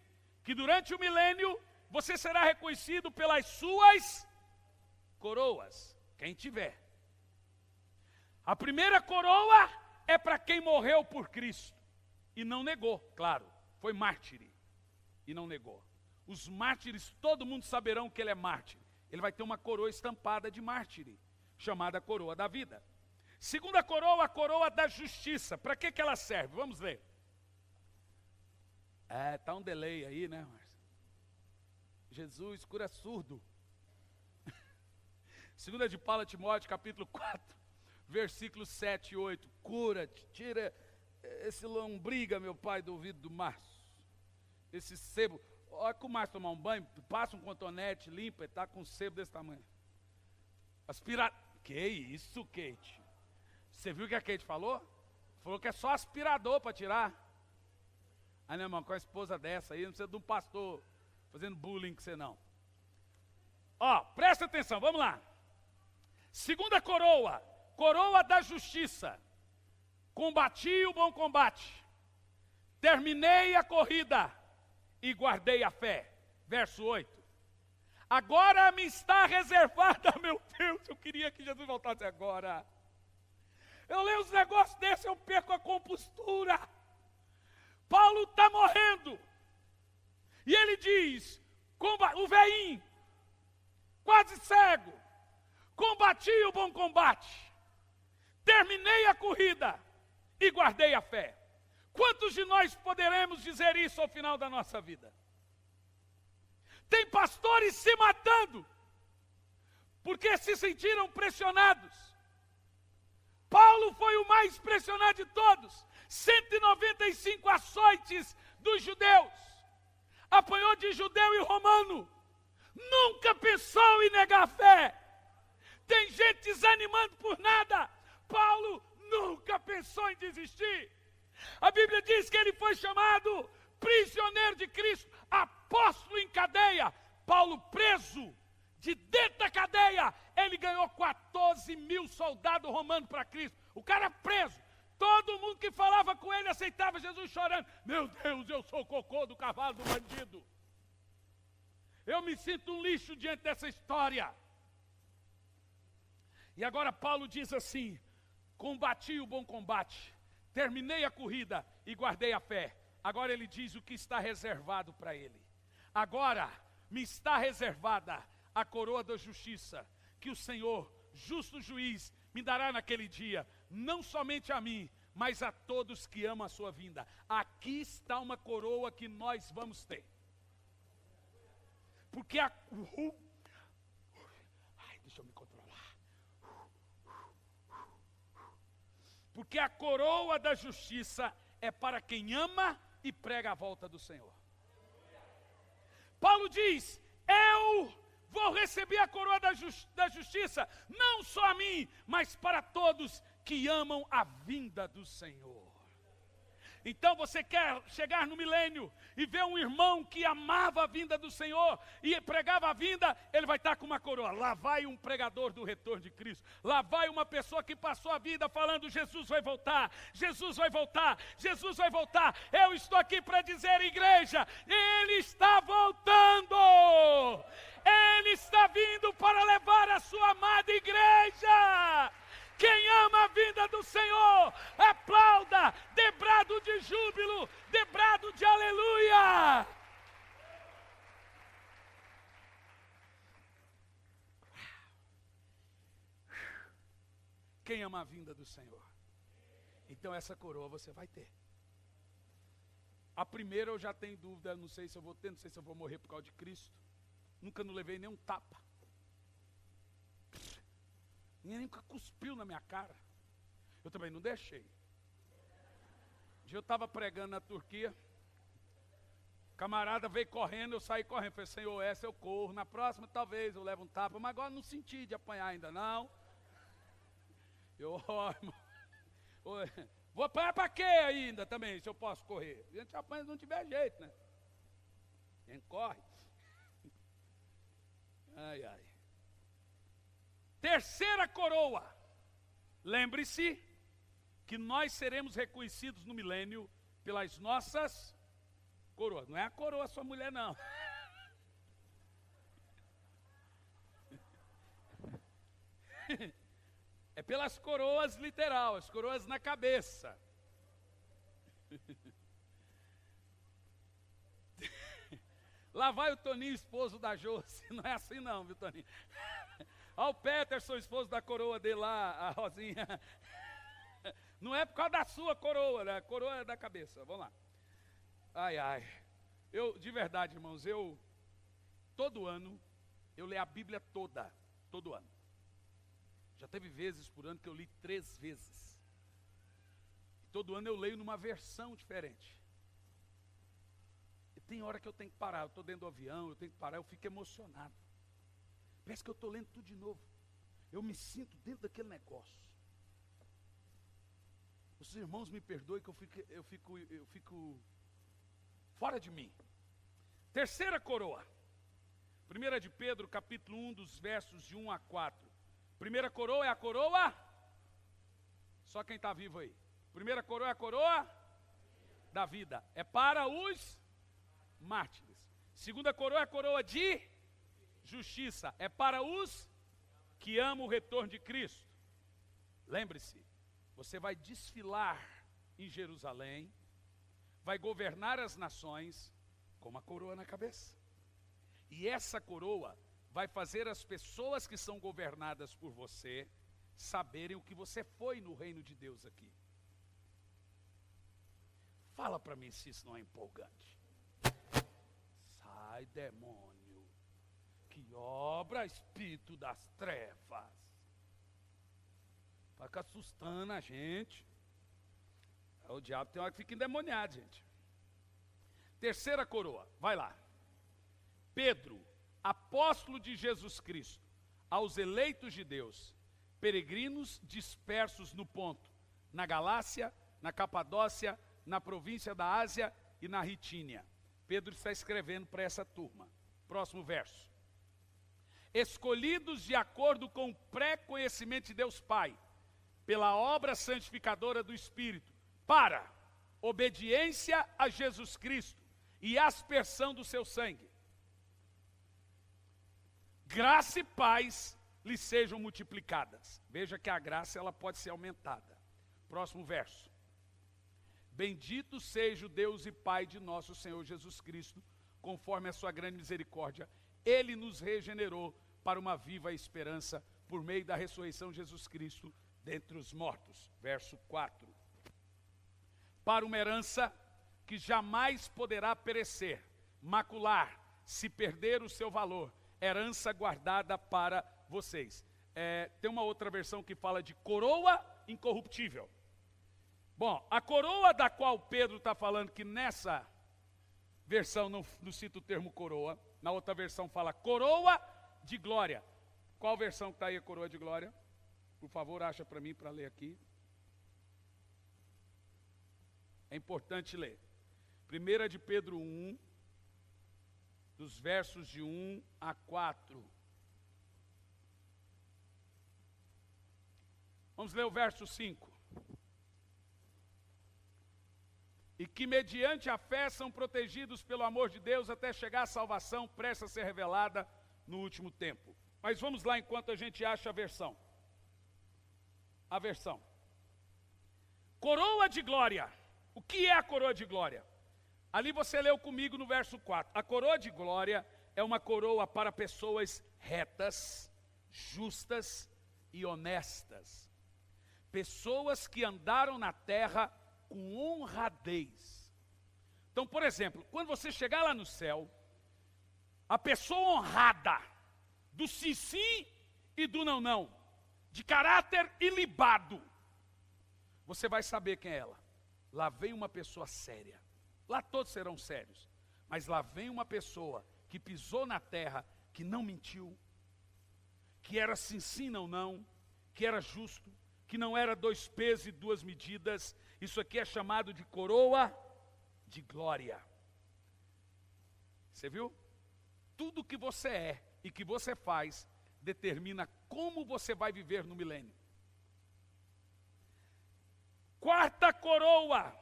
que durante o milênio, você será reconhecido pelas suas coroas, quem tiver. A primeira coroa é para quem morreu por Cristo, e não negou, claro, foi mártir, e não negou. Os mártires, todo mundo saberão que ele é mártir. Ele vai ter uma coroa estampada de mártir, chamada coroa da vida. Segunda coroa, a coroa da justiça. Para que ela serve? Vamos ver. Está um delay aí, né, Márcio? Jesus cura surdo. Segunda de Paulo a Timóteo, capítulo 4, versículos 7 e 8. Cura, tira esse lombriga, meu pai, do ouvido do Márcio. Esse sebo. Olha que o Márcio tomar um banho, passa um cotonete, limpa, está com um sebo desse tamanho. Que isso, Kate? Você viu o que a Kate falou? Falou que é só aspirador para tirar. Aí, meu irmão, com a esposa dessa aí, não precisa de um pastor fazendo bullying com você, não. Ó, presta atenção, vamos lá. Segunda coroa, coroa da justiça. Combati o bom combate. Terminei a corrida e guardei a fé. Verso 8. Agora me está reservada, meu Deus, eu queria que Jesus voltasse agora. Eu leio os negócios desses, eu perco a compostura. Paulo está morrendo. E ele diz, o velhinho, quase cego, combati o bom combate, terminei a corrida e guardei a fé. Quantos de nós poderemos dizer isso ao final da nossa vida? Tem pastores se matando, porque se sentiram pressionados. Paulo foi o mais pressionado de todos. 195 açoites dos judeus. Apanhou de judeu e romano. Nunca pensou em negar a fé. Tem gente desanimando por nada. Paulo nunca pensou em desistir. A Bíblia diz que ele foi chamado prisioneiro de Cristo, apóstolo em cadeia. Paulo preso, de dentro da cadeia, ele ganhou 14 mil soldados romanos para Cristo. O cara preso, todo mundo que falava com ele aceitava Jesus chorando. Meu Deus, eu sou o cocô do cavalo do bandido. Eu me sinto um lixo diante dessa história. E agora Paulo diz assim, combati o bom combate, terminei a corrida e guardei a fé. Agora ele diz o que está reservado para ele. Agora me está reservada a coroa da justiça, que o Senhor, justo juiz, me dará naquele dia, não somente a mim, mas a todos que amam a sua vinda. Aqui está uma coroa que nós vamos ter. Porque deixa eu me controlar. Porque a coroa da justiça é para quem ama e prega a volta do Senhor. Paulo diz, eu vou receber a coroa da justiça, não só a mim, mas para todos que amam a vinda do Senhor. Então você quer chegar no milênio e ver um irmão que amava a vinda do Senhor e pregava a vinda, ele vai estar com uma coroa. Lá vai um pregador do retorno de Cristo. Lá vai uma pessoa que passou a vida falando, Jesus vai voltar, Jesus vai voltar, Jesus vai voltar. Eu estou aqui para dizer, igreja, Ele está voltando. Ele está vindo para levar a sua amada igreja. Quem ama a vinda do Senhor, aplauda, dê brado de júbilo, dê brado de aleluia. Quem ama a vinda do Senhor? Então essa coroa você vai ter. A primeira eu já tenho dúvida, não sei se eu vou ter, não sei se eu vou morrer por causa de Cristo. Nunca não levei nenhum tapa. Ninguém nunca cuspiu na minha cara. Eu também não deixei. Um dia eu estava pregando na Turquia. O camarada veio correndo, eu saí correndo. Falei, Senhor, essa eu corro. Na próxima talvez eu levo um tapa. Mas agora não senti de apanhar ainda não. Eu, irmão, vou apanhar para quê ainda também, se eu posso correr? A gente apanha se não tiver jeito, né? Quem corre. Ai, ai. Terceira coroa. Lembre-se que nós seremos reconhecidos no milênio pelas nossas coroas. Não é a coroa sua mulher, não. É pelas coroas literal, as coroas na cabeça. Lá vai o Toninho, esposo da Josi. Não é assim não, viu, Toninho? Olha o Peterson, esposo da coroa dele lá, a Rosinha. Não é por causa da sua coroa, né? A coroa é da cabeça. Vamos lá. Ai, ai. De verdade, irmãos, todo ano, eu leio a Bíblia toda. Todo ano. Já teve vezes por ano que eu li 3 vezes. E todo ano eu leio numa versão diferente. E tem hora que eu tenho que parar. Eu estou dentro do avião, eu tenho que parar, eu fico emocionado. Parece que eu estou lendo tudo de novo. Eu me sinto dentro daquele negócio. Os irmãos me perdoem que eu fico fora de mim. Terceira coroa. 1 de Pedro, capítulo 1, dos versos de 1 a 4. Primeira coroa é a coroa? Só quem está vivo aí. Primeira coroa é a coroa da vida. É para os mártires. Segunda coroa é a coroa de justiça. É para os que amam o retorno de Cristo. Lembre-se, você vai desfilar em Jerusalém, vai governar as nações com uma coroa na cabeça. E essa coroa vai fazer as pessoas que são governadas por você saberem o que você foi no reino de Deus aqui. Fala para mim se isso não é empolgante. Sai, demônio, que obra espírito das trevas. Fica assustando a gente. O diabo tem hora que fica endemoniado, gente. Terceira coroa, vai lá. Pedro, apóstolo de Jesus Cristo, aos eleitos de Deus, peregrinos dispersos no Ponto, na Galácia, na Capadócia, na província da Ásia e na Ritínia. Pedro está escrevendo para essa turma. Próximo verso. Escolhidos de acordo com o pré-conhecimento de Deus Pai, pela obra santificadora do Espírito, para obediência a Jesus Cristo e aspersão do seu sangue. Graça e paz lhe sejam multiplicadas. Veja que a graça ela pode ser aumentada. Próximo verso. Bendito seja o Deus e Pai de nosso Senhor Jesus Cristo, conforme a sua grande misericórdia. Ele nos regenerou para uma viva esperança por meio da ressurreição de Jesus Cristo dentre os mortos. Verso 4. Para uma herança que jamais poderá perecer, macular, se perder o seu valor, herança guardada para vocês. Tem uma outra versão que fala de coroa incorruptível. Bom, a coroa da qual Pedro está falando, que nessa versão não cita o termo coroa, na outra versão fala coroa de glória. Qual versão que está aí a coroa de glória? Por favor, acha para mim para ler aqui. É importante ler. 1 de Pedro 1, dos versos de 1 a 4. Vamos ler o verso 5. E que mediante a fé são protegidos pelo amor de Deus até chegar à salvação prestes a ser revelada no último tempo. Mas vamos lá enquanto a gente acha a versão. A versão. Coroa de glória. O que é a coroa de glória? Ali você leu comigo no verso 4. A coroa de glória é uma coroa para pessoas retas, justas e honestas. Pessoas que andaram na terra com honradez. Então, por exemplo, quando você chegar lá no céu, a pessoa honrada, do sim sim e do não não, de caráter ilibado, você vai saber quem é ela. Lá vem uma pessoa séria. Lá todos serão sérios. Mas lá vem uma pessoa que pisou na terra, que não mentiu, que era sim sim não não, que era justo, que não era 2 pesos e 2 medidas. Isso aqui é chamado de coroa de glória. Você viu? Tudo que você é e que você faz determina como você vai viver no milênio. Quarta coroa.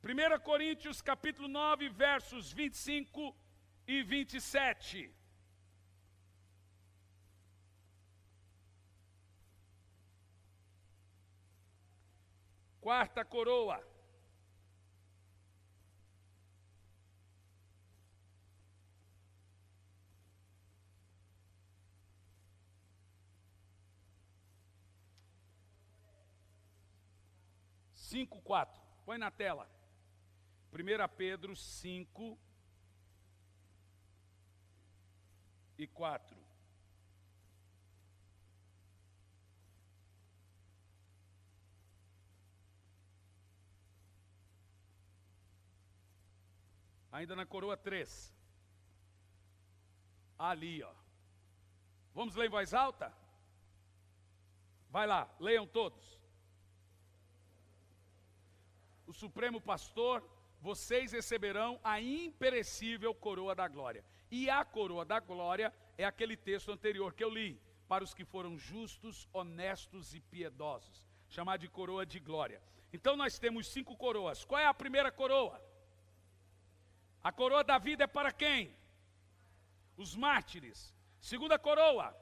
1 Coríntios capítulo 9, versos 25 e 27. Quarta coroa. 5:4. Põe na tela. 1 Pedro 5:4. Ainda na coroa 3. Ali, ó. Vamos ler em voz alta? Vai lá, leiam todos. O Supremo Pastor, vocês receberão a imperecível coroa da glória. E a coroa da glória é aquele texto anterior que eu li. Para os que foram justos, honestos e piedosos. Chamar de coroa de glória. Então nós temos 5 coroas. Qual é a primeira coroa? A coroa da vida é para quem? Os mártires. Segunda coroa.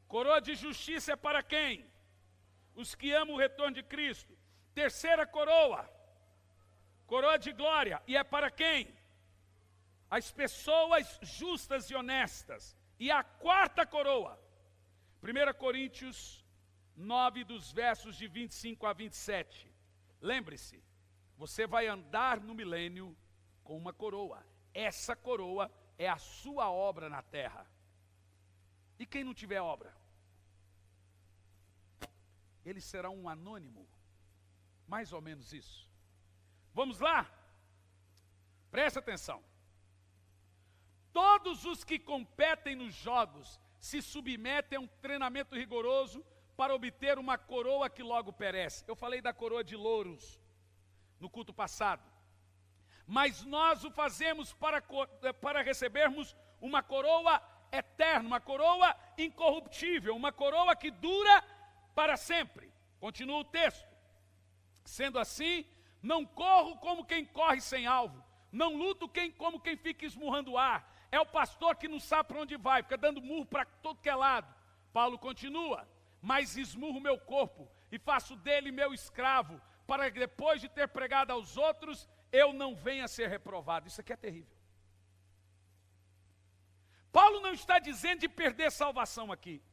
Coroa de justiça é para quem? Os que amam o retorno de Cristo. Terceira coroa. Coroa de glória. E é para quem? As pessoas justas e honestas. E a quarta coroa. 1 Coríntios 9, dos versos de 25 a 27. Lembre-se, você vai andar no milênio com uma coroa. Essa coroa é a sua obra na terra. E quem não tiver obra? Ele será um anônimo. Mais ou menos isso. Vamos lá? Presta atenção. Todos os que competem nos jogos se submetem a um treinamento rigoroso para obter uma coroa que logo perece. Eu falei da coroa de louros no culto passado. Mas nós o fazemos para recebermos uma coroa eterna, uma coroa incorruptível, uma coroa que dura para sempre. Continua o texto. Sendo assim, não corro como quem corre sem alvo, não luto como quem fica esmurrando o ar. É o pastor que não sabe para onde vai, fica dando murro para todo que é lado. Paulo continua, mas esmurro meu corpo e faço dele meu escravo, para que depois de ter pregado aos outros, eu não venha a ser reprovado. Isso aqui é terrível. Paulo não está dizendo de perder salvação aqui.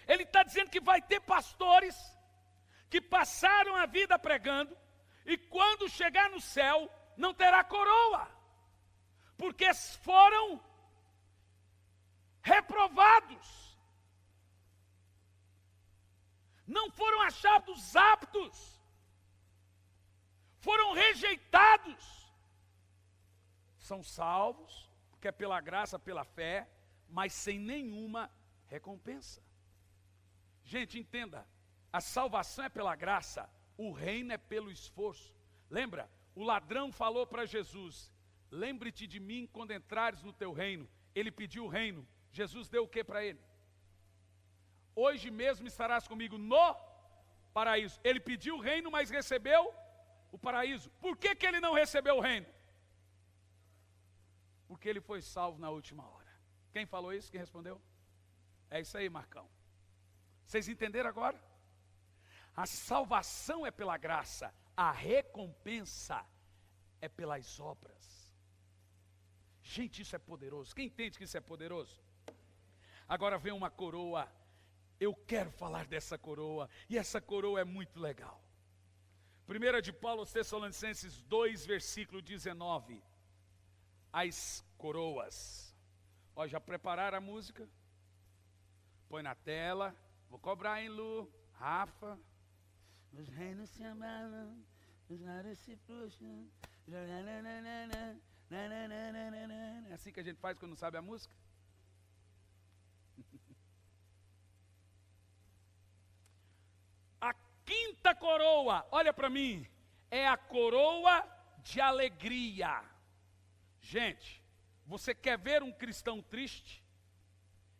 Ele está dizendo que vai ter pastores que passaram a vida pregando e quando chegar no céu não terá coroa, porque foram reprovados, não foram achados aptos, foram rejeitados. São salvos, porque é pela graça, pela fé, mas sem nenhuma recompensa. Gente, entenda, a salvação é pela graça, o reino é pelo esforço. Lembra? O ladrão falou para Jesus, lembre-te de mim quando entrares no teu reino. Ele pediu o reino, Jesus deu o que para ele? Hoje mesmo estarás comigo no paraíso. Ele pediu o reino, mas recebeu o paraíso. Por que ele não recebeu o reino? Porque ele foi salvo na última hora. Quem falou isso? Quem respondeu? É isso aí, Marcão. Vocês entenderam agora? A salvação é pela graça, a recompensa é pelas obras. Gente, isso é poderoso. Quem entende que isso é poderoso? Agora vem uma coroa. Eu quero falar dessa coroa, e essa coroa é muito legal. 1 de Paulo aos Tessalonicenses 2, versículo 19. As coroas. Ó, já prepararam a música? Põe na tela. Vou cobrar, hein, Lu? Rafa. Os reinos se abalam, os lares se frustram. É assim que a gente faz quando não sabe a música? A quinta coroa, olha para mim, é a coroa de alegria. Gente, você quer ver um cristão triste?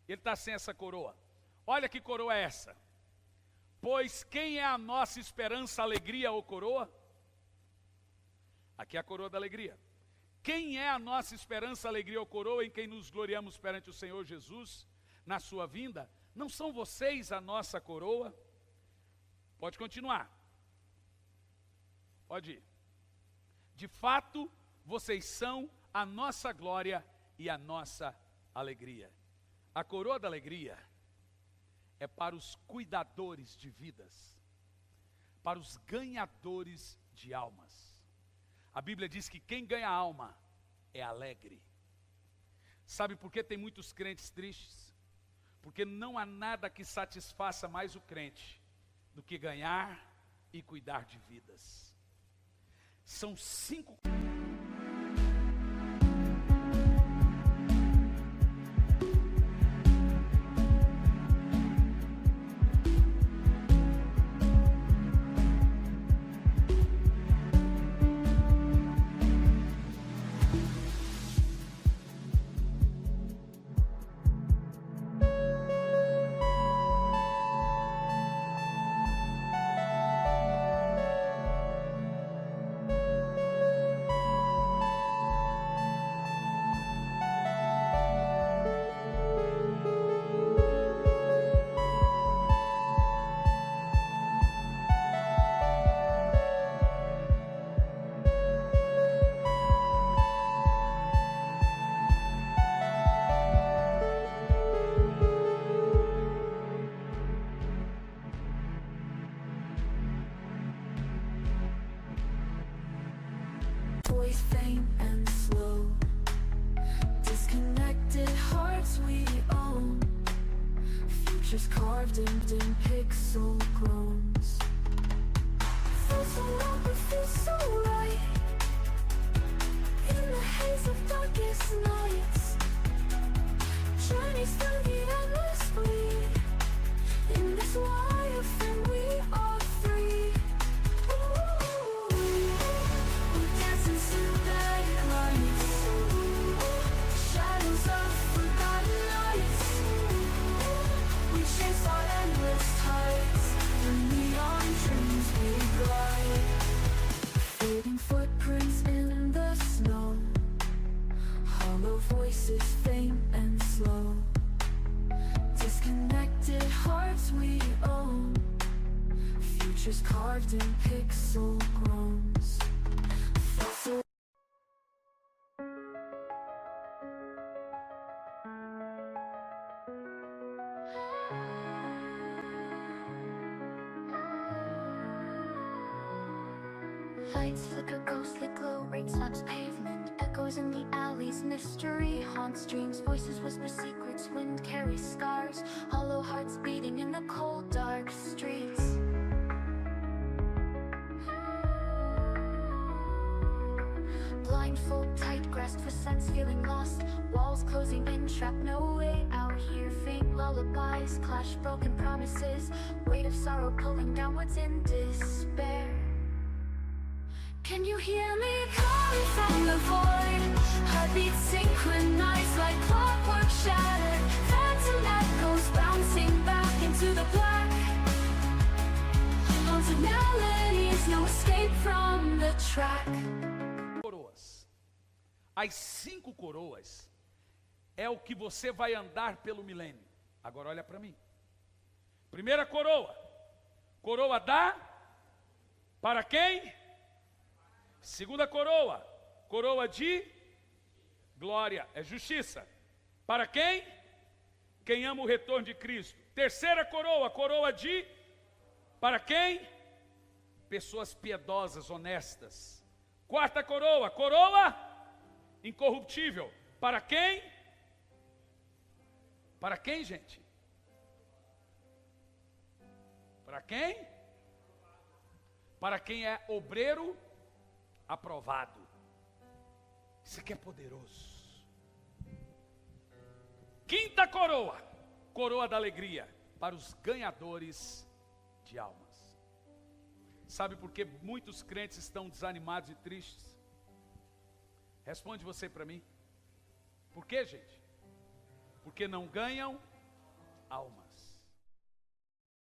Ele está sem essa coroa. Olha que coroa é essa. Pois quem é a nossa esperança, alegria ou coroa? Aqui é a coroa da alegria. Quem é a nossa esperança, alegria ou coroa em quem nos gloriamos perante o Senhor Jesus na sua vinda? Não são vocês a nossa coroa? Pode continuar. Pode ir. De fato, vocês são a nossa glória e a nossa alegria. A coroa da alegria é para os cuidadores de vidas, para os ganhadores de almas. A Bíblia diz que quem ganha alma é alegre. Sabe por que tem muitos crentes tristes? Porque não há nada que satisfaça mais o crente do que ganhar e cuidar de vidas. São 5... Voice faint and slow, disconnected hearts we own, futures carved in pixel clones. Feels so wrong but feels so right, in the haze of darkest nights, journeys through the endless bleed, in this wire frame we are free. Footprints in the snow, hollow voices faint and slow, disconnected hearts we own, futures carved in pixel groans. So lights flicker, ghostly glow, rain slaps pavement, echoes in the alleys, mystery haunts dreams, voices whisper secrets, wind carries scars, hollow hearts beating in the cold dark streets. Blindfold tight, grasp for sense, feeling lost, walls closing in, trapped, no way out here, faint lullabies clash, broken promises, weight of sorrow pulling downwards in despair. Can you hear me calling from the void? Heartbeats synchronized like clockwork shattered, phantom echoes bouncing back into the black, haunted melodies, no escape from the track. Coroas. As 5 coroas é o que você vai andar pelo milênio. Agora olha para mim. Primeira coroa. Coroa dá para quem? Segunda coroa, coroa de glória, é justiça. Para quem? Quem ama o retorno de Cristo. Terceira coroa, coroa de... Para quem? Pessoas piedosas, honestas. Quarta coroa, coroa incorruptível. Para quem? Para quem, gente? Para quem? Para quem é obreiro aprovado. Isso aqui é poderoso. Quinta coroa, coroa da alegria, para os ganhadores de almas. Sabe por que muitos crentes estão desanimados e tristes? Responde você para mim. Por quê, gente? Porque não ganham almas.